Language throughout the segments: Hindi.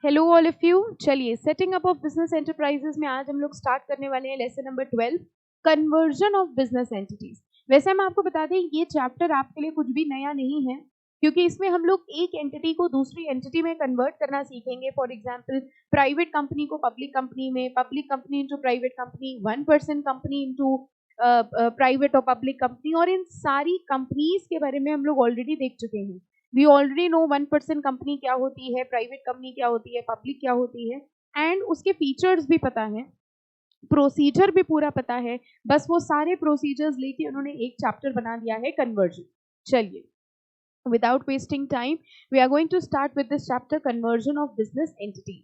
Hello all of you. चलिए, setting up of business enterprises में आज हम लोग स्टार्ट करने वाले हैं lesson number 12, conversion of business entities. वैसे हम आपको बता दें ये चैप्टर आपके लिए कुछ भी नया नहीं है, क्योंकि इसमें हम लोग एक एंटिटी को दूसरी एंटिटी में कन्वर्ट करना सीखेंगे। फॉर एग्जांपल, प्राइवेट कंपनी को पब्लिक कंपनी में, public company into private company, 1% company into private और पब्लिक कंपनी। और इन सारी कंपनीज के बारे में हम लोग ऑलरेडी देख चुके हैं। वी ऑलरेडी नो 1% कंपनी क्या होती है, प्राइवेट कंपनी क्या होती है, पब्लिक क्या होती है, एंड उसके फीचर्स भी पता है, प्रोसीजर भी पूरा पता है। बस वो सारे प्रोसीजर्स लेके उन्होंने एक चैप्टर बना दिया है, कन्वर्जन। चलिए, without wasting time we are going to start with this chapter, conversion of business entity.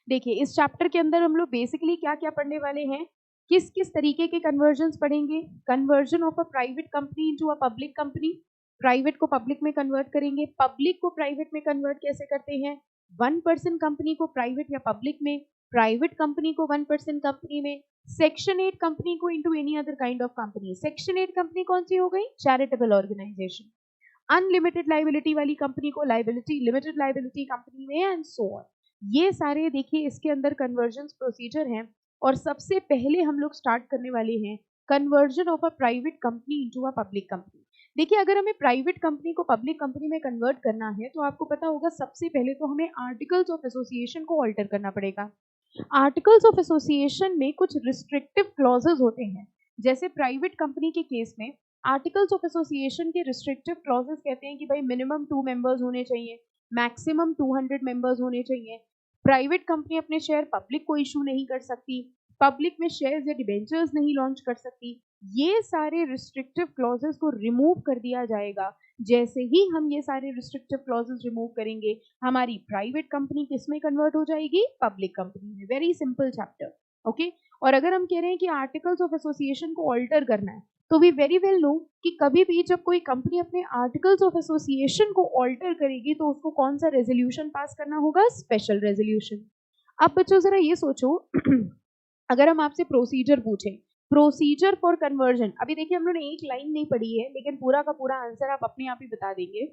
देखिए, इस चैप्टर के अंदर हम लोग बेसिकली क्या क्या पढ़ने वाले हैं, किस किस तरीके के कन्वर्जन पढ़ेंगे। Conversion of a private company into a public company, private को पब्लिक में कन्वर्ट करेंगे। पब्लिक को प्राइवेट में कन्वर्ट कैसे करते हैं, 1% कंपनी को प्राइवेट या पब्लिक में, प्राइवेट कंपनी को 1% कंपनी में, सेक्शन 8 कंपनी को into any other kind of company. Section 8 company कौन सी हो गई, चैरिटेबल ऑर्गेनाइजेशन। अनलिमिटेड लाइबिलिटी वाली कंपनी को लाइबिलिटी, लिमिटेड लाइबिलिटी कंपनी में, एंड सो ऑन। ये सारे देखिए इसके अंदर कन्वर्जन प्रोसीजर हैं। और सबसे पहले हम लोग स्टार्ट करने वाले हैं conversion of a private company into a public company. देखिए, अगर हमें प्राइवेट कंपनी को पब्लिक कंपनी में कन्वर्ट करना है तो आपको पता होगा सबसे पहले तो हमें आर्टिकल्स ऑफ एसोसिएशन को ऑल्टर करना पड़ेगा। आर्टिकल्स ऑफ एसोसिएशन में कुछ रिस्ट्रिक्टिव क्लॉजेज होते हैं। जैसे प्राइवेट कंपनी के केस में आर्टिकल्स ऑफ एसोसिएशन के रिस्ट्रिक्टिव क्लॉजेज कहते हैं कि भाई मिनिमम 2 मेंबर्स होने चाहिए, मैक्सिमम 200 मेंबर्स होने चाहिए। प्राइवेट कंपनी अपने शेयर पब्लिक को इशू नहीं कर सकती, पब्लिक में शेयर्स या डिबेंचर्स नहीं लॉन्च कर सकती। ये सारे रिस्ट्रिक्टिव क्लॉजेस को रिमूव कर दिया जाएगा। जैसे ही हम ये सारे रिस्ट्रिक्टिव क्लॉजेस रिमूव करेंगे, हमारी प्राइवेट कंपनी किस में कन्वर्ट हो जाएगी, पब्लिक कंपनी में। Very simple chapter, okay. और अगर हम कह रहे हैं कि आर्टिकल्स ऑफ एसोसिएशन को ऑल्टर करना है, तो वी वेरी वेल नो कि कभी भी जब कोई कंपनी अपने आर्टिकल्स ऑफ एसोसिएशन को ऑल्टर करेगी तो उसको कौन सा रेजोल्यूशन पास करना होगा, स्पेशल रेजोल्यूशन। अब बच्चों जरा ये सोचो, अगर हम आपसे प्रोसीजर पूछें, प्रोसीजर फॉर कन्वर्जन, अभी देखिए हम लोगों ने एक लाइन नहीं पढ़ी है, लेकिन पूरा का पूरा आंसर आप अपने आप ही बता देंगे।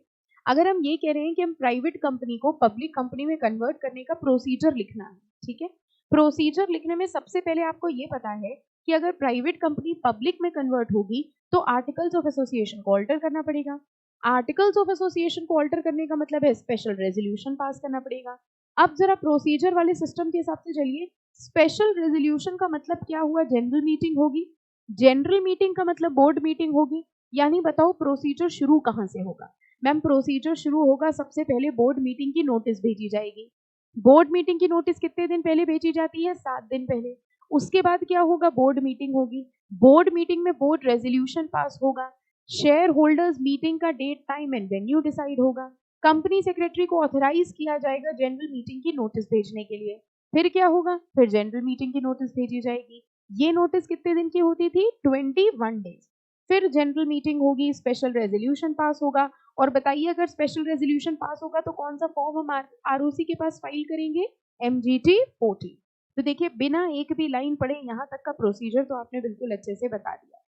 अगर हम ये कह रहे हैं कि हम प्राइवेट कंपनी को पब्लिक कंपनी में कन्वर्ट करने का प्रोसीजर लिखना है, ठीक है। प्रोसीजर लिखने में सबसे पहले आपको ये पता है कि अगर प्राइवेट कंपनी पब्लिक में कन्वर्ट होगी तो आर्टिकल्स ऑफ एसोसिएशन को ऑल्टर करना पड़ेगा। आर्टिकल्स ऑफ एसोसिएशन को ऑल्टर करने का मतलब है स्पेशल रेजोल्यूशन पास करना पड़ेगा। अब जरा प्रोसीजर वाले सिस्टम के हिसाब से चलिए। स्पेशल रेजोल्यूशन का मतलब क्या हुआ, जनरल मीटिंग होगी। जनरल मीटिंग का मतलब बोर्ड मीटिंग होगी। यानी बताओ प्रोसीजर शुरू कहां से होगा। मैम, प्रोसीजर शुरू होगा सबसे पहले बोर्ड मीटिंग की नोटिस भेजी जाएगी। बोर्ड मीटिंग की नोटिस कितने दिन पहले भेजी जाती है, 7 दिन पहले। उसके बाद क्या होगा, बोर्ड मीटिंग होगी। बोर्ड मीटिंग में बोर्ड रेजोल्यूशन पास होगा। शेयर होल्डर्स मीटिंग का date, time and venue decide होगा। कंपनी सेक्रेटरी को ऑथराइज किया जाएगा जनरल मीटिंग की नोटिस भेजने के लिए। फिर क्या होगा, फिर जनरल मीटिंग की नोटिस भेजी जाएगी। ये नोटिस कितने दिन की होती थी, 21 डेज। फिर जनरल मीटिंग होगी, स्पेशल रेजोल्यूशन पास होगा। और बताइए, अगर स्पेशल रेजोल्यूशन पास होगा तो कौन सा फॉर्म हम आरओसी के पास फाइल करेंगे, MGT 40। तो देखिए, बिना एक भी लाइन पढ़े यहाँ तक का प्रोसीजर तो आपने बिल्कुल अच्छे से बता दिया।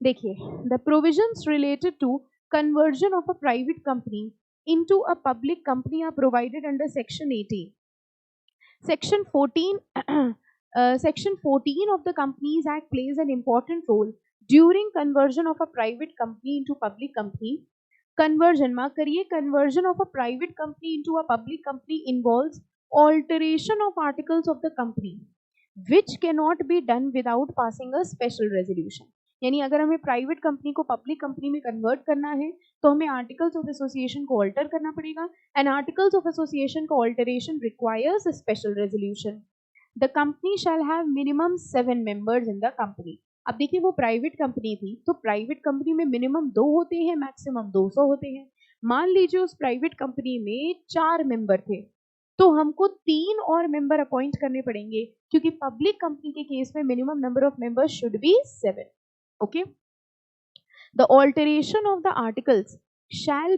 देखिए, the provisions related to conversion of a private company into a public company are provided under section 18. Section 14 Section 14 of the Companies Act plays an important role during conversion of a private company into public company. Conversion, mark करिए, conversion of a private company into a public company involves alteration of articles of the company which cannot be done without passing a special resolution. यानी अगर हमें प्राइवेट कंपनी को पब्लिक कंपनी में कन्वर्ट करना है तो हमें आर्टिकल्स ऑफ एसोसिएशन को ऑल्टर करना पड़ेगा, एंड आर्टिकल्स ऑफ एसोसिएशन का alteration requires a special resolution. The company shall have minimum 7 members in the company. अब देखिए, वो प्राइवेट कंपनी थी तो प्राइवेट कंपनी में मिनिमम 2 होते हैं, मैक्सिमम 200 होते हैं। मान लीजिए उस प्राइवेट कंपनी में 4 मेंबर थे, तो हमको 3 और मेंबर अपॉइंट करने पड़ेंगे, क्योंकि पब्लिक कंपनी के केस में minimum number of members should be 7। Okay, the alteration of the articles shall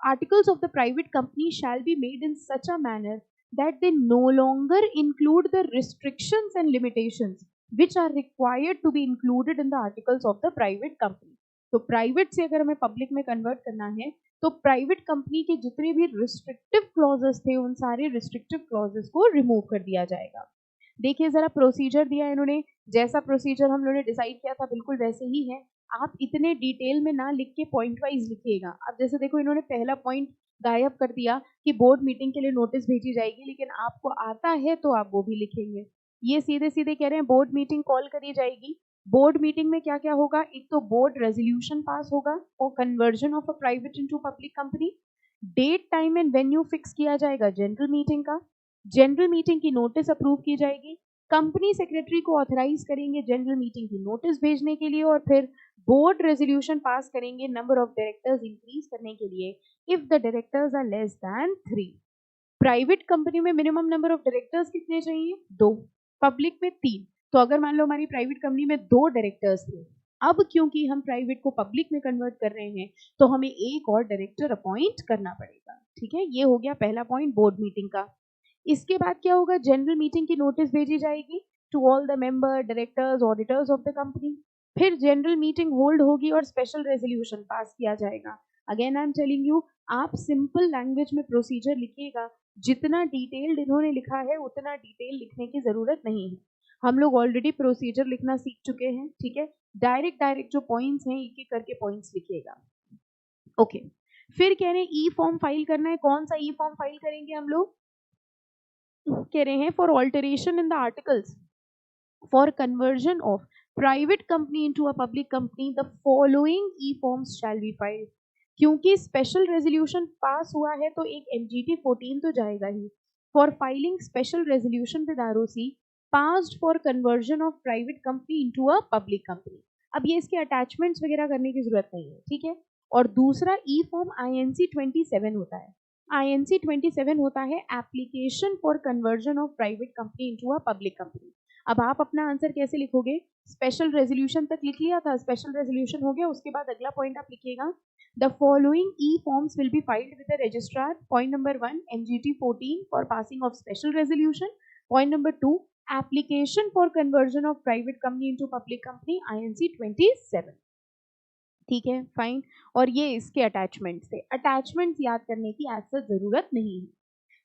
articles of the private company shall be made in such a manner that they no longer include the restrictions and limitations which are required to be included in the articles of the private company. तो प्राइवेट से अगर हमें पब्लिक में कन्वर्ट करना है तो प्राइवेट कंपनी के जितने भी रिस्ट्रिक्टिव क्लॉजेस थे उन सारे रिस्ट्रिक्टिव क्लॉजेस को रिमूव कर दिया जाएगा। देखिए जरा प्रोसीजर दिया है इन्होंने, जैसा प्रोसीजर हम लोगों ने डिसाइड किया था बिल्कुल वैसे ही है। आप इतने डिटेल में ना लिख के पॉइंट वाइज लिखिएगा। अब जैसे देखो इन्होंने पहला पॉइंट गायब कर दिया कि बोर्ड मीटिंग के लिए नोटिस भेजी जाएगी, लेकिन आपको आता है तो आप वो भी लिखेंगे। ये सीधे सीधे कह रहे हैं बोर्ड मीटिंग कॉल करी जाएगी। बोर्ड मीटिंग में क्या क्या होगा, एक तो बोर्ड रेजोल्यूशन पास होगा और conversion of a private into public company. Date time and venue fix किया जाएगा जनरल मीटिंग का। जनरल मीटिंग की नोटिस अप्रूव की जाएगी। कंपनी सेक्रेटरी को ऑथराइज करेंगे जनरल मीटिंग की नोटिस भेजने के लिए, और फिर बोर्ड रेजोल्यूशन पास करेंगे नंबर ऑफ डायरेक्टर्स इंक्रीज करने के लिए if the directors are less than 3। Private company में मिनिमम नंबर ऑफ डायरेक्टर्स कितने चाहिए, 2। पब्लिक में 3। तो अगर मान लो हमारी प्राइवेट कंपनी में 2 डायरेक्टर्स थे, अब क्योंकि हम प्राइवेट को पब्लिक में कन्वर्ट कर रहे हैं तो हमें एक और डायरेक्टर अपॉइंट करना पड़ेगा। ठीक है, ये हो गया पहला पॉइंट बोर्ड मीटिंग का। इसके बाद क्या होगा, जनरल मीटिंग की नोटिस भेजी जाएगी to all the member, directors, auditors of the company. फिर जनरल मीटिंग होल्ड होगी और स्पेशल रेजोल्यूशन पास किया जाएगा। Again I am telling you, आप सिंपल लैंग्वेज में प्रोसीजर लिखिएगा। जितना डिटेल्ड इन्होंने लिखा है उतना डिटेल लिखने की जरूरत नहीं है। हम लोग ऑलरेडी प्रोसीजर लिखना सीख चुके हैं। ठीक है, डायरेक्ट जो पॉइंट्स हैं एक एक करके पॉइंट्स लिखिएगा। ओके, फिर कह रहे हैं ई फॉर्म फाइल करना है। कौन सा ई फॉर्म फाइल करेंगे हम लोग, कह रहे हैं for alteration in the articles for conversion of private company into a public company the following e forms shall be filed. क्योंकि स्पेशल रेजोल्यूशन पास हुआ है तो एक एमजीटी 14 तो जाएगा ही। For filing special resolution with ROC passed for conversion of private company into a public company. अब ये इसके अटैचमेंट्स वगैरह करने की जरूरत नहीं है। ठीक है, और दूसरा ई फॉर्म INC 27 होता है। INC 27 होता है application for conversion of private company into a public company. अब आप अपना आंसर कैसे लिखोगे, स्पेशल रेजोल्यूशन तक लिख लिया था, स्पेशल रेजोल्यूशन हो गया, उसके बाद अगला पॉइंट आप लिखिएगा the following e forms will be filed with the registrar. Point number 1 MGT 14 for passing of special resolution. Point number 2 application for conversion of private company into public company INC 27। ठीक है, फाइन। और ये इसके अटैचमेंट्स थे। अटैचमेंट्स याद करने की ऐसा जरूरत नहीं है।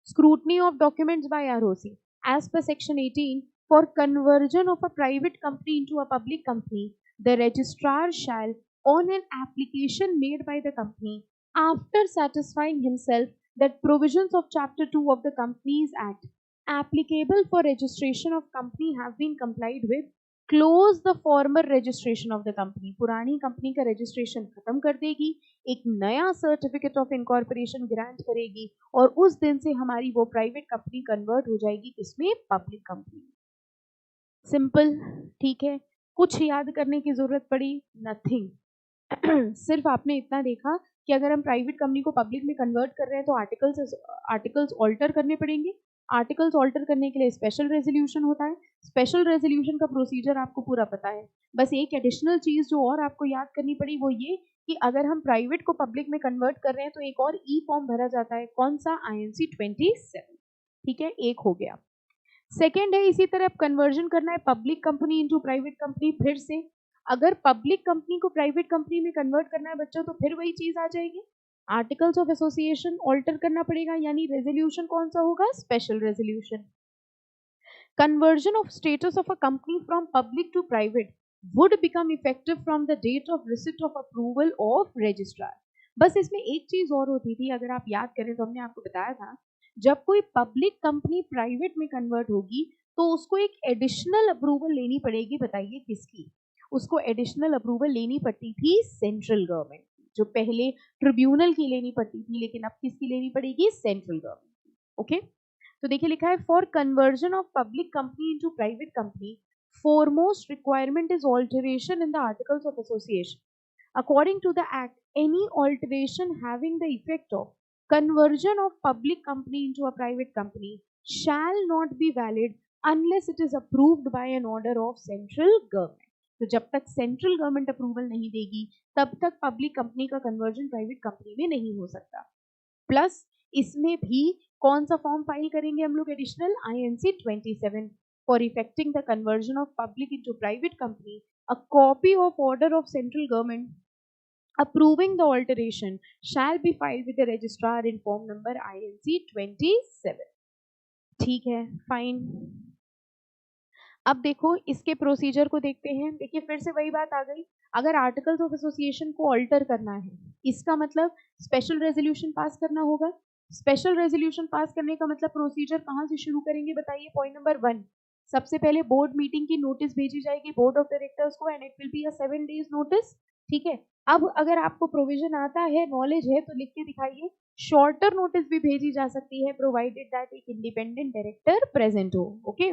Scrutiny of documents by ROC as per section 18 for conversion of a private company into a public company, the registrar shall, on an application made by the company, after satisfying himself that provisions of Chapter 2 of the Companies Act applicable for registration of company have been complied with, close the former registration of the company। पुरानी कंपनी का रजिस्ट्रेशन खत्म कर देगी, एक नया सर्टिफिकेट ऑफ इनकॉर्पोरेशन ग्रांट करेगी, और उस दिन से हमारी वो प्राइवेट कंपनी कन्वर्ट हो जाएगी किसमें, पब्लिक कंपनी। सिंपल, ठीक है, कुछ याद करने की जरूरत पड़ी, नथिंग। सिर्फ आपने इतना देखा कि अगर हम प्राइवेट कंपनी को पब्लिक में कन्वर्ट कर रहे हैं तो आर्टिकल्स ऑल्टर करने पड़ेंगे। आर्टिकल्स ऑल्टर करने के लिए स्पेशल रेजोल्यूशन होता है। स्पेशल रेजोल्यूशन का प्रोसीजर आपको पूरा पता है। बस एक एडिशनल चीज जो और आपको याद करनी पड़ी वो ये कि अगर हम प्राइवेट को पब्लिक में कन्वर्ट कर रहे हैं तो एक और ई फॉर्म भरा जाता है। कौन सा, INC 27। ठीक है, एक हो गया। सेकेंड है, इसी तरह कन्वर्जन करना है public company into private company. फिर से अगर पब्लिक कंपनी को प्राइवेट कंपनी में कन्वर्ट करना है बच्चों तो फिर वही चीज आ जाएगी, आर्टिकल्स ऑफ एसोसिएशन ऑल्टर करना पड़ेगा, यानी रेजोल्यूशन कौन सा होगा, special resolution. Conversion of status of a company from public to private would become effective from the date of receipt of approval of registrar. बस इसमें एक चीज और होती थी, अगर आप याद करें तो हमने आपको बताया था जब कोई पब्लिक कंपनी प्राइवेट में कन्वर्ट होगी तो उसको एक एडिशनल अप्रूवल लेनी पड़ेगी। बताइए किसकी, उसको एडिशनल अप्रूवल लेनी पड़ती थी सेंट्रल गवर्नमेंट की। जो पहले ट्रिब्यूनल की लेनी पड़ती थी, लेकिन अब किसकी लेनी पड़ेगी, सेंट्रल गवर्नमेंट की। ओके, तो देखिए लिखा है for conversion of public company into private company foremost requirement is alteration in the articles of association. According to the act, any alteration having the effect of conversion of public company into a private company shall not be valid unless it is approved by an order of central government. तो जब तक सेंट्रल गवर्नमेंट अप्रूवल नहीं देगी तब तक पब्लिक कंपनी का कन्वर्जन प्राइवेट कंपनी में नहीं हो सकता। प्लस इसमें भी कौन सा फॉर्म फाइल करेंगे हम लोग, additional INC 27 for effecting the conversion of public into private company, a copy of order of central government approving the alteration shall be filed with the registrar in form number INC 27. ठीक है, फाइन। अब देखो इसके प्रोसीजर को देखते हैं। देखिए फिर से वही बात आ गई, अगर आर्टिकल्स ऑफ एसोसिएशन को अल्टर करना है इसका मतलब स्पेशल रेजोल्यूशन पास करना होगा। स्पेशल रेजोल्यूशन पास करने का मतलब प्रोसीजर कहाँ से शुरू करेंगे बताइए। पॉइंट नंबर 1, सबसे पहले बोर्ड मीटिंग की नोटिस भेजी जाएगी बोर्ड ऑफ डायरेक्टर्स को, and it will be a 7 days notice. ठीक है, अब अगर आपको प्रोविजन आता है, नॉलेज है, तो लिख के दिखाइए। शॉर्टर नोटिस भी भेजी जा सकती है प्रोवाइडेड दैट एक इंडिपेंडेंट डायरेक्टर प्रेजेंट हो। Okay,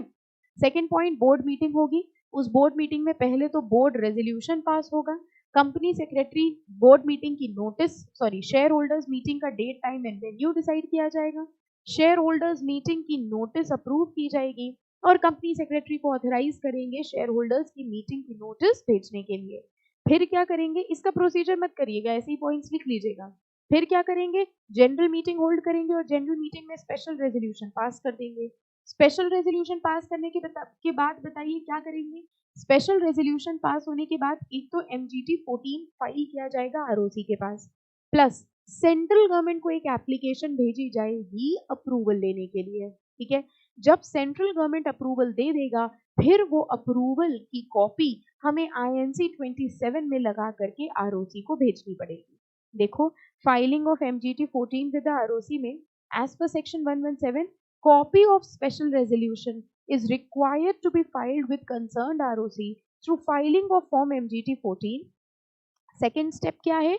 second point, board meeting होगी। उस बोर्ड मीटिंग में पहले तो बोर्ड रेजोल्यूशन पास होगा, कंपनी सेक्रेटरी बोर्ड मीटिंग की नोटिस शेयर होल्डर्स मीटिंग का date, time and venue decide किया जाएगा। शेयर होल्डर्स मीटिंग की नोटिस अप्रूव की जाएगी और कंपनी सेक्रेटरी को ऑथराइज करेंगे शेयर होल्डर्स की मीटिंग की नोटिस भेजने के लिए। फिर क्या करेंगे, इसका प्रोसीजर मत करिएगा, ऐसे ही पॉइंट्स लिख लीजिएगा। फिर क्या करेंगे, जनरल मीटिंग होल्ड करेंगे और जनरल मीटिंग में स्पेशल रेजोल्यूशन पास कर देंगे। स्पेशल रेजोल्यूशन पास करने के बाद बताइए क्या करेंगे। स्पेशल रेजोल्यूशन पास होने के बाद एक तो MGT 14 फाइल किया जाएगा ROC के पास, प्लस सेंट्रल गवर्नमेंट को एक एप्लीकेशन भेजी जाएगी अप्रूवल लेने के लिए। ठीक है, जब सेंट्रल गवर्नमेंट अप्रूवल दे देगा फिर वो अप्रूवल की कॉपी हमें INC 27 में लगा करके ROC को भेजनी पड़ेगी। देखो, filing of MGT 14 with ROC में as per section 117 copy of special resolution is required to be filed with concerned ROC through filing of form MGT 14. Second step क्या है,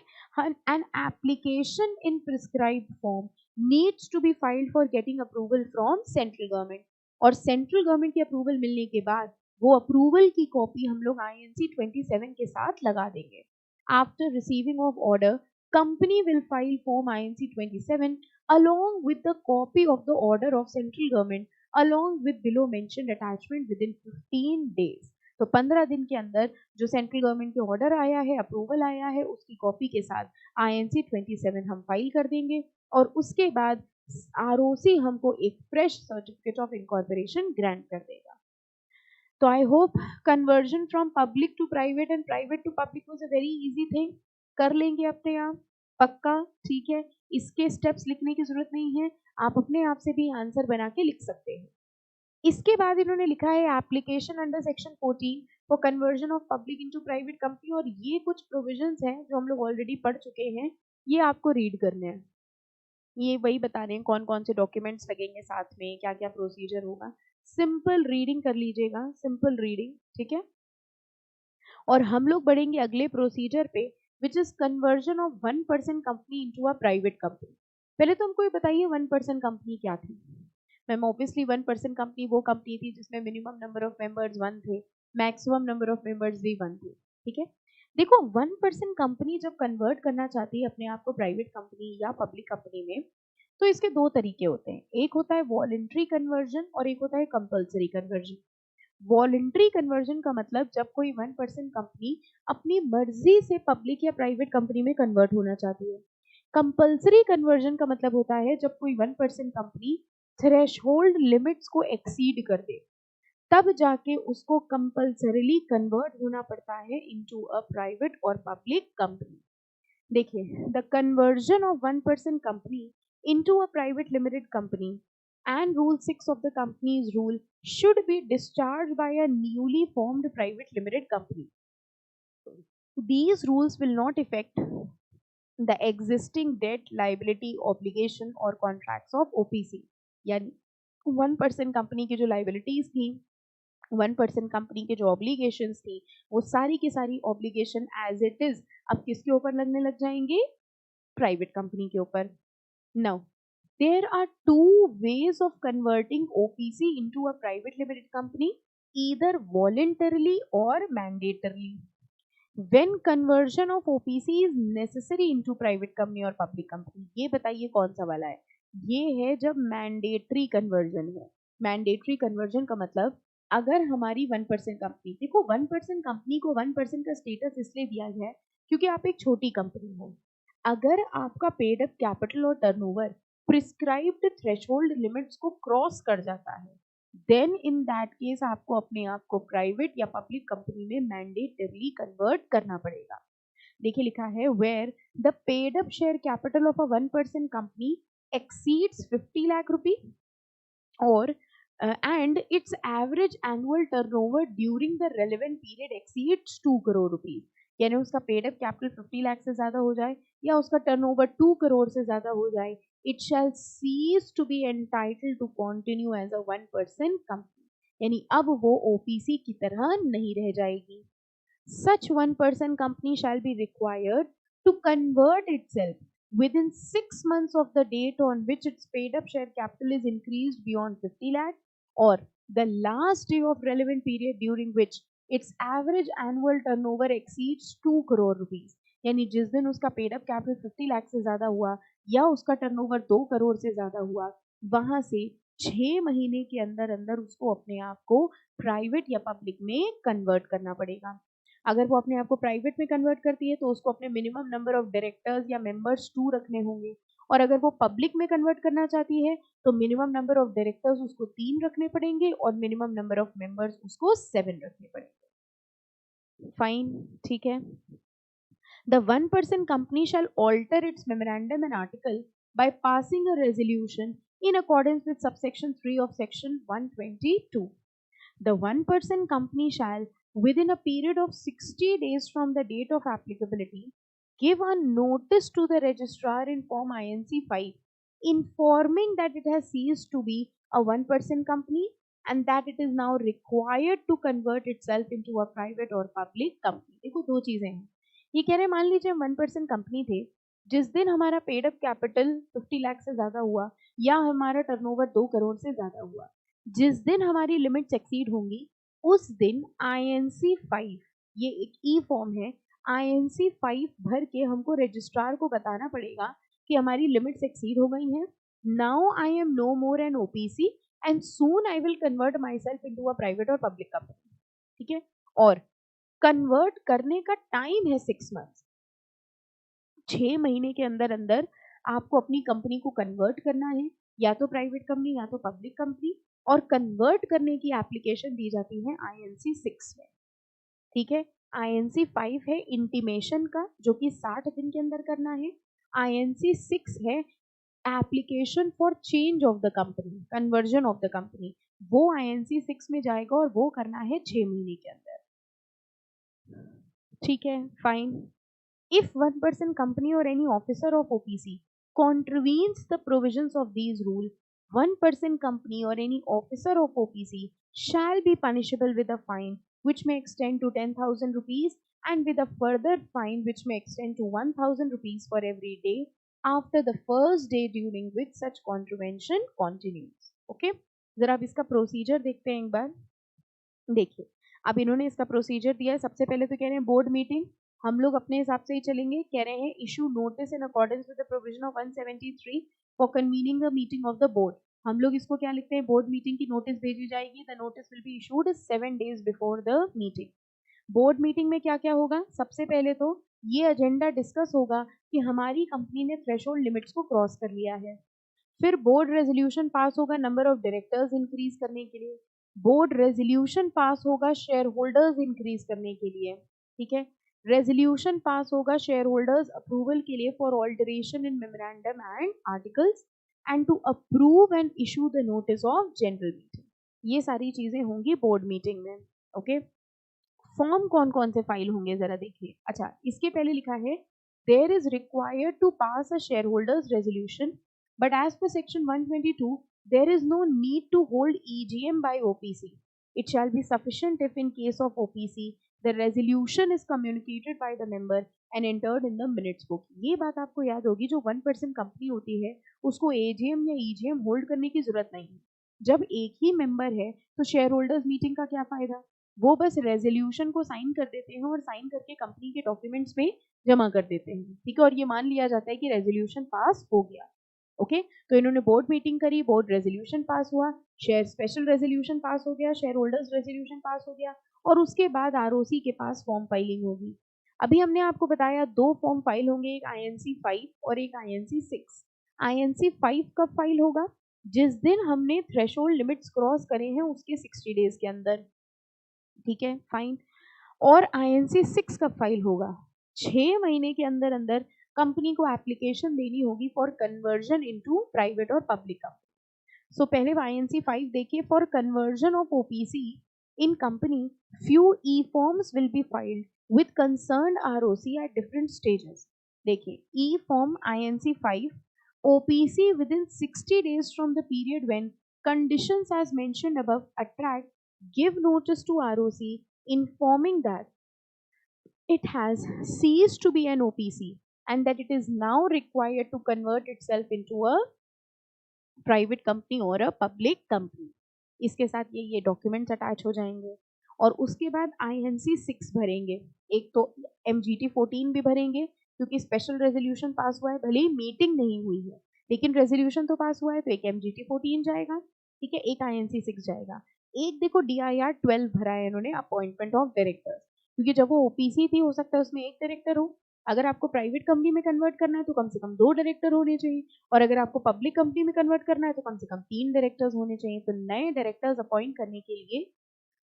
an application in prescribed form needs to be filed for getting approval from central government, और central government की approval मिलने के बाद वो approval की copy हम लोग INC 27 के साथ लगा देंगे। After receiving of order, company will file form INC 27 along with the copy of the order of central government along with below mentioned attachment within 15 days. तो 15 दिन के अंदर जो सेंट्रल गवर्नमेंट के ऑर्डर आया है, अप्रूवल आया है, उसकी कॉपी के साथ INC 27 हम फाइल कर देंगे और उसके बाद ROC हमको एक fresh certificate of incorporation grant कर देगा। तो I hope conversion from public to private and private to public was a very easy thing, कर लेंगे अपने आप पक्का। ठीक है, इसके स्टेप्स लिखने की जरूरत नहीं है, आप अपने आप से भी आंसर बना के लिख सकते हैं। इसके बाद इन्होंने लिखा है application under section 14 for conversion of public into private company, और ये कुछ प्रोविजंस हैं जो हम लोग ऑलरेडी पढ़ चुके हैं, ये आपको रीड करने हैं। ये वही बता रहे हैं कौन कौन से डॉक्यूमेंट्स लगेंगे साथ में, क्या क्या प्रोसीजर होगा। सिंपल रीडिंग कर लीजिएगा, सिंपल रीडिंग। ठीक है, और हम लोग बढ़ेंगे अगले प्रोसीजर पे, which is conversion of 1% company into a private company. पहले तो हमको ये बताइए 1% कंपनी क्या थी। मैम ऑब्वियसली 1% कंपनी वो कंपनी थी जिसमें मिनिमम नंबर ऑफ मेंबर्स 1 थे, मैक्सिमम नंबर ऑफ मेंबर्स भी 1 थे। ठीक है, देखो 1% कंपनी जब कन्वर्ट करना चाहती है अपने आप को प्राइवेट कंपनी या पब्लिक कंपनी में, तो इसके दो तरीके होते हैं, एक होता है वॉलंटरी कन्वर्जन और एक होता है कंपल्सरी कन्वर्जन। वॉलंटरी कन्वर्जन का मतलब जब कोई 1% कंपनी अपनी मर्जी से पब्लिक या प्राइवेट कंपनी में कन्वर्ट होना चाहती है। कंपल्सरी कन्वर्जन का मतलब होता है जब कोई 1% कंपनी थ्रेशहोल्ड लिमिट्स को एक्सीड कर दे, तब जाके उसको कंपल्सरीली कन्वर्ट होना पड़ता है इनटू अ प्राइवेट और पब्लिक कंपनी। देखिए, the conversion of 1% company into a private limited company and rule 6 of the company's rule should be discharged by a newly formed private limited company. These rules will not affect the existing debt, liability, obligation or contracts of OPC. यानी 1% कंपनी की जो लाइबिलिटीज थी, 1% कंपनी के जो ऑब्लिगेशंस थी, वो सारी की सारी ऑब्लिगेशन एज इट इज अब किसके ऊपर लगने लग जाएंगे, प्राइवेट कंपनी के ऊपर। Now there are two ways of converting OPC into a private limited company, either voluntarily or mandatorily. When conversion of OPC is necessary into private company or public company, ये बताइए कौन सा वाला है। ये है जब मैंडेटरी कन्वर्जन है। मैंडेटरी कन्वर्जन का मतलब अगर हमारी 1% कंपनी, देखो 1% कंपनी को 1% का स्टेटस इसलिए दिया गया है क्योंकि आप एक छोटी कंपनी हो। अगर आपका पेड अप कैपिटल और टर्नओवर प्रिस्क्राइब्ड थ्रेशहोल्ड लिमिट्स को क्रॉस कर जाता है, देन इन दैट केस आपको अपने आप को प्राइवेट या पब्लिक कंपनी में मैंडेटरली कन्वर्ट करना पड़ेगा। देखिए लिखा है where the paid up share capital of a 1% company exceeds 50 lakh rupee or and its average annual turnover during the relevant period exceeds 2 crore rupees, यानी उसका पेड अप कैपिटल 50 लाख से ज्यादा हो जाए या उसका टर्नओवर 2 करोड़ से ज्यादा हो जाए, it shall cease to be entitled to continue as a 1% company, यानी अब वो ओपीसी की तरह नहीं रह जाएगी. Such 1% company shall be required to convert itself within 6 months of the date on which its paid up share capital is increased beyond 50 lakh or the last day of relevant period during which its average annual turnover exceeds 2 crore rupees. यानी जिस दिन उसका पेड अप कैपिटल 50 लाख से ज्यादा हुआ या उसका टर्नओवर 2 करोड़ से ज्यादा हुआ, वहां से 6 महीने के अंदर अंदर उसको अपने आप को प्राइवेट या पब्लिक में कन्वर्ट करना पड़ेगा. अगर वो अपने आप को प्राइवेट में कन्वर्ट करती है तो उसको अपने मिनिमम नंबर ऑफ डायरेक्टर्स या मेंबर्स 2 रखने होंगे, और अगर वो पब्लिक में कन्वर्ट करना चाहती है तो मिनिमम नंबर ऑफ डायरेक्टर्स उसको 3 रखने पड़ेंगे और मिनिमम नंबर ऑफ मेंबर्स उसको 7 रखने पड़ेंगे. फाइन, ठीक है. The 1% company shall alter its memorandum and article by passing a resolution in accordance with subsection 3 of section 122. The 1% company shall, within a period of 60 days from the date of applicability, give a notice to the registrar in form INC 5 informing that it has ceased to be a 1% company and that it is now required to convert itself into a private or public company. देखो दो चीजें हैं. ये कह रहे मान लीजिए हम 1% कंपनी थे, जिस दिन हमारा पेड अप कैपिटल 50 लाख से ज्यादा हुआ या हमारा टर्नओवर 2 करोड़ से ज्यादा हुआ, जिस दिन हमारी लिमिट्स एक्सीड होंगी उस दिन INC 5, ये एक ई फॉर्म है, INC 5 भर के हमको रजिस्ट्रार को बताना पड़ेगा कि हमारी लिमिट्स एक्सीड हो गई हैं. Now I am no more an OPC and soon I will convert my self into a private और पब्लिक कंपनी. ठीक है, और कन्वर्ट करने का टाइम है 6 मंथ्स. 6 महीने के अंदर अंदर आपको अपनी कंपनी को कन्वर्ट करना है, या तो प्राइवेट कंपनी या तो पब्लिक कंपनी, और कन्वर्ट करने की एप्लीकेशन दी जाती है INC 6 में. ठीक है, INC 5 है इंटीमेशन का जो कि 60 दिन के अंदर करना है. INC 6 है application for change of the company, conversion of the company, वो INC 6 में जाएगा और वो करना है 6 महीने के अंदर. ठीक है, fine. If 1% company or any officer of OPC contravenes the provisions of these rules, 1% company or any officer of OPC shall be punishable with a fine which may extend to 10,000 rupees and with a further fine which may extend to 1,000 rupees for every day after the first day during which such contravention continues. Okay? जरा अब इसका प्रोसीजर देखते हैं एक बार. देखिए, अब इन्होंने इसका प्रोसीजर दिया है. सबसे पहले तो कह रहे हैं बोर्ड मीटिंग, हम लोग अपने हिसाब से ही चलेंगे. कह रहे हैं issue notice in accordance with the provision of 173 for convening the meeting of the board. हम लोग इसको क्या लिखते हैं, बोर्ड मीटिंग की नोटिस भेजी जाएगी. The notice will be issued 7 days before the meeting. Board meeting में क्या क्या होगा, सबसे पहले तो ये एजेंडा डिस्कस होगा कि हमारी कंपनी ने थ्रेशोल्ड लिमिट्स को क्रॉस कर लिया है. फिर बोर्ड रेजोल्यूशन पास होगा नंबर ऑफ डायरेक्टर्स इंक्रीज करने के लिए. बोर्ड रेजोल्यूशन पास होगा शेयर होल्डर्स इंक्रीज करने के लिए. ठीक है, रेजोल्यूशन पास होगा शेयर होल्डर्स अप्रूवल के लिए for alteration in memorandum and articles and to approve and issue the notice of general meeting. ये सारी चीजें होंगी बोर्ड मीटिंग में. ओके, फॉर्म कौन कौन से फाइल होंगे जरा देखिए. अच्छा, इसके पहले लिखा है there is required to pass a share holders resolution but as per section 122 there is no need to hold EGM by OPC. It shall be sufficient if in case of OPC the resolution is communicated by the member and entered in the minutes book. ये बात आपको याद होगी, जो 1% कंपनी होती है उसको AGM या EGM होल्ड करने की जरूरत नहीं है. जब एक ही मेंबर है तो शेयर होल्डर्स मीटिंग का क्या फायदा, वो बस रेजोल्यूशन को साइन कर देते हैं और साइन करके कंपनी के डॉक्यूमेंट्स में जमा कर देते हैं. ठीक है, और ये मान लिया जाता है कि रेजोल्यूशन पास हो गया. ओके, तो इन्होंने बोर्ड मीटिंग करी, बोर्ड रेजोल्यूशन पास हुआ, शेयर स्पेशल रेजोल्यूशन पास हो गया, शेयर होल्डर्स रेजोल्यूशन पास हो गया, और उसके बाद आरओसी के पास फॉर्म फाइलिंग होगी. अभी हमने आपको बताया 2 फॉर्म फाइल होंगे, एक INC 5 और एक INC 6. INC 5 कब फाइल होगा, जिस दिन हमने थ्रेशोल्ड लिमिट्स क्रॉस करे हैं उसके 60 डेज के अंदर. ठीक है, फाइन. और INC 6 कब फाइल होगा, 6 महीने के अंदर अंदर कंपनी को एप्लीकेशन देनी होगी फॉर कन्वर्जन इनटू प्राइवेट और पब्लिक कंपनी। सो पहले INC 5 देखिए, for conversion of OPC in company few e-forms will be filed with concerned ROC at different stages। देखिए e-form INC 5 OPC within 60 days from the period when conditions as mentioned above attract, give notice to ROC informing that it has ceased to be an OPC and that it is now required to convert itself into a private company or a public company। इसके साथ ये डॉक्यूमेंट्स अटैच हो जाएंगे और उसके बाद INC 6 भरेंगे। एक तो MGT 14 भी भरेंगे क्योंकि स्पेशल रेजोल्यूशन पास हुआ है, भले ही मीटिंग नहीं हुई है लेकिन रेजोल्यूशन तो पास हुआ है, तो एक MGT 14 जाएगा, ठीक है, एक INC 6 जाएगा। एक देखो DIR 12 भरा है इन्होंने, अपॉइंटमेंट ऑफ डायरेक्टर्स, क्योंकि जब वो OPC थी हो सकता है उसमें एक डायरेक्टर हो, अगर आपको प्राइवेट कंपनी में कन्वर्ट करना है तो कम से कम 2 डायरेक्टर होने चाहिए, और अगर आपको पब्लिक कंपनी में कन्वर्ट करना है तो कम से कम 3 डायरेक्टर्स होने चाहिए। तो नए डायरेक्टर्स अपॉइंट करने के लिए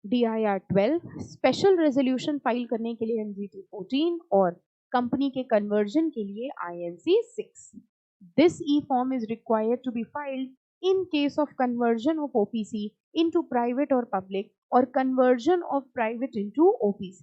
DIR 12, स्पेशल रेजोल्यूशन फाइल करने के लिए MGT 14 और कंपनी के कन्वर्जन के लिए INC 6। This e form is required to be filed in case of conversion of OPC into private or public or conversion of private into OPC.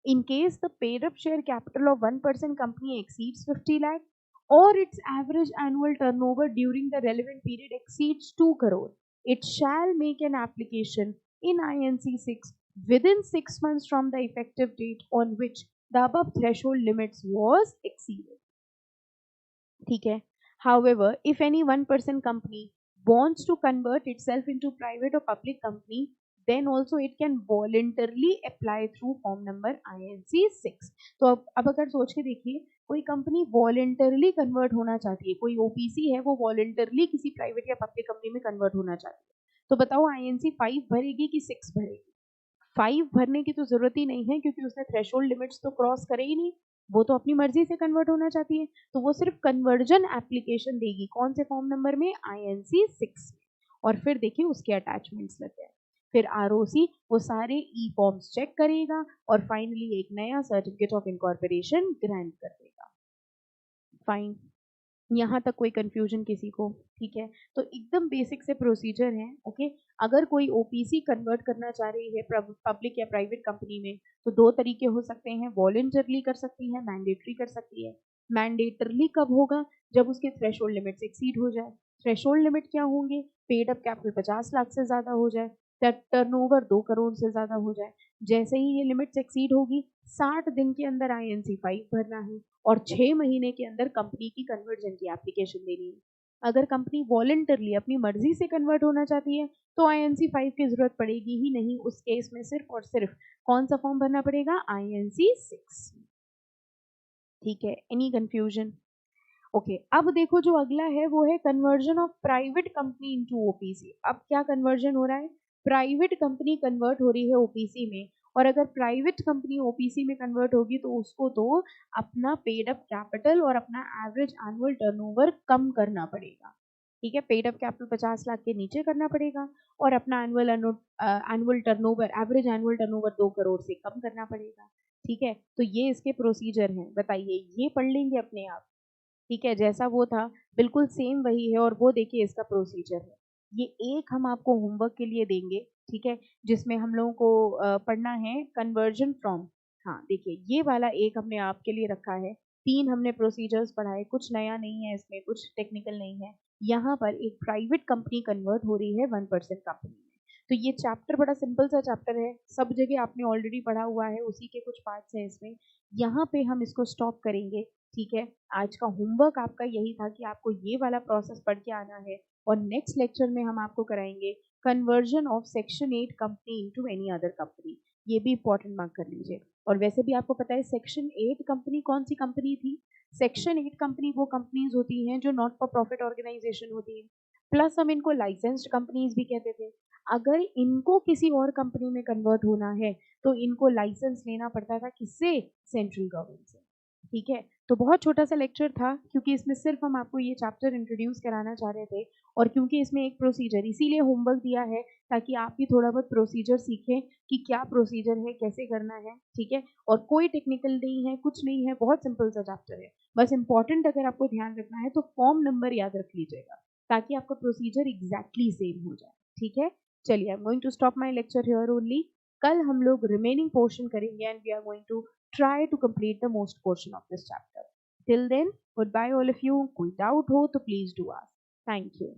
In case the paid up share capital of 1% company exceeds 50 lakh or its average annual turnover during the relevant period exceeds 2 crore, it shall make an application in INC 6 within 6 months from the effective date on which the above threshold limits was exceeded। ठीक है। However, if any 1% company wants to convert itself into private or public company, then also it can voluntarily apply through form number INC 6। तो अब अगर सोच के देखिए, कोई कंपनी वॉलेंटरली कन्वर्ट होना चाहती है, कोई OPC है वो वॉलेंटरली किसी प्राइवेट या पब्लिक कंपनी में कन्वर्ट होना चाहती है, तो बताओ INC 5 भरेगी कि 6 भरेगी? 5 भरने की तो जरूरत ही नहीं है क्योंकि उसने थ्रेशोल्ड लिमिट्स तो क्रॉस करे ही नहीं, वो तो अपनी मर्जी से कन्वर्ट होना चाहती है, तो वो सिर्फ कन्वर्जन एप्लीकेशन देगी। कौन से फॉर्म नंबर में? INC 6 में। और फिर देखिए उसके अटैचमेंट्स लगते हैं, फिर ROC वो सारे ई फॉर्म्स चेक करेगा और फाइनली एक नया सर्टिफिकेट ऑफ इनकॉर्पोरेशन ग्रांट कर देगा। फाइन, यहाँ तक कोई कंफ्यूजन किसी को? ठीक है, तो एकदम बेसिक से प्रोसीजर है। ओके, अगर कोई OPC कन्वर्ट करना चाह रही है पब्लिक या प्राइवेट कंपनी में, तो 2 तरीके हो सकते हैं, वॉलंटरली कर सकती है, मैंडेटरी कर सकती है। मैंडेटरली कब होगा? जब उसके थ्रेशोल्ड लिमिट्स एक्सीड हो जाए। थ्रेशोल्ड लिमिट क्या होंगे? पेड अप कैपिटल 50 लाख से ज्यादा हो जाए, टर्नओवर 2 करोड़ से ज्यादा हो जाए। जैसे ही ये लिमिट्स एक्सीड होगी 60 दिन के अंदर INC 5 भरना है और 6 महीने के अंदर कंपनी की कन्वर्जन की एप्लीकेशन देनी है। अगर कंपनी वॉलंटरली अपनी मर्जी से कन्वर्ट होना चाहती है तो INC 5 की जरूरत पड़ेगी ही नहीं, उस केस में सिर्फ और सिर्फ कौन सा फॉर्म भरना पड़ेगा? INC 6। ठीक है, एनी कंफ्यूजन? ओके, अब देखो जो अगला है वो है conversion of private company into OPC। अब क्या कन्वर्जन हो रहा है? प्राइवेट कंपनी कन्वर्ट हो रही है OPC में, और अगर प्राइवेट कंपनी OPC में कन्वर्ट होगी तो उसको तो अपना पेड अप कैपिटल और अपना एवरेज एनुअल टर्नओवर कम करना पड़ेगा। ठीक है, पेड अप कैपिटल 50 लाख के नीचे करना पड़ेगा और अपना annual turnover, average annual turnover 2 crore से कम करना पड़ेगा। ठीक है, तो ये इसके प्रोसीजर हैं। बताइए, ये पढ़ लेंगे अपने आप? ठीक है, जैसा वो था बिल्कुल सेम वही है, और वो देखिए इसका प्रोसीजर है। ये एक हम आपको होमवर्क के लिए देंगे, ठीक है, जिसमें हम लोगों को पढ़ना है कन्वर्जन फ्रॉम। हाँ देखिए, ये वाला एक हमने आपके लिए रखा है, 3 हमने प्रोसीजर्स पढ़ाए, कुछ नया नहीं है इसमें, कुछ टेक्निकल नहीं है। यहाँ पर एक प्राइवेट कंपनी कन्वर्ट हो रही है 1% कंपनी में। तो ये चैप्टर बड़ा सिंपल सा चैप्टर है, सब जगह आपने ऑलरेडी पढ़ा हुआ है, उसी के कुछ पार्ट्स हैं इसमें। यहाँ पे हम इसको स्टॉप करेंगे। ठीक है, आज का होमवर्क आपका यही था कि आपको ये वाला प्रोसेस पढ़ के आना है, और नेक्स्ट लेक्चर में हम आपको कराएंगे conversion of section 8 company into any other company. ये भी इंपॉर्टेंट मार्क कर लीजिए। और वैसे भी आपको पता है सेक्शन 8 कंपनी कौन सी कंपनी थी? सेक्शन 8 कंपनी वो कंपनीज होती हैं जो नॉट फॉर प्रॉफिट ऑर्गेनाइजेशन होती है, प्लस हम इनको लाइसेंस्ड कंपनीज भी कहते थे। अगर इनको किसी और कंपनी में कन्वर्ट होना है तो इनको लाइसेंस लेना पड़ता था, किससे? सेंट्रल गवर्नमेंट से। ठीक है, तो बहुत छोटा सा लेक्चर था क्योंकि इसमें सिर्फ हम आपको ये चैप्टर इंट्रोड्यूस कराना चाह रहे थे और क्योंकि इसमें एक प्रोसीजर इसीलिए होमवर्क दिया है ताकि आप भी थोड़ा बहुत प्रोसीजर सीखें कि क्या प्रोसीजर है, कैसे करना है, ठीक है। और कोई टेक्निकल नहीं है, कुछ नहीं है, बहुत सिंपल सा चैप्टर है। बस इंपॉर्टेंट अगर आपको ध्यान रखना है तो फॉर्म नंबर याद रख लीजिएगा ताकि आपका प्रोसीजर एग्जैक्टली सेम हो जाए, ठीक है। चलिए, I am going to stop my lecture here only. कल हम लोग रिमेनिंग पोर्शन करेंगे and we are going to try to complete the most portion of this chapter. Till then, goodbye all of you. कोई doubt हो तो please do ask. Thank you.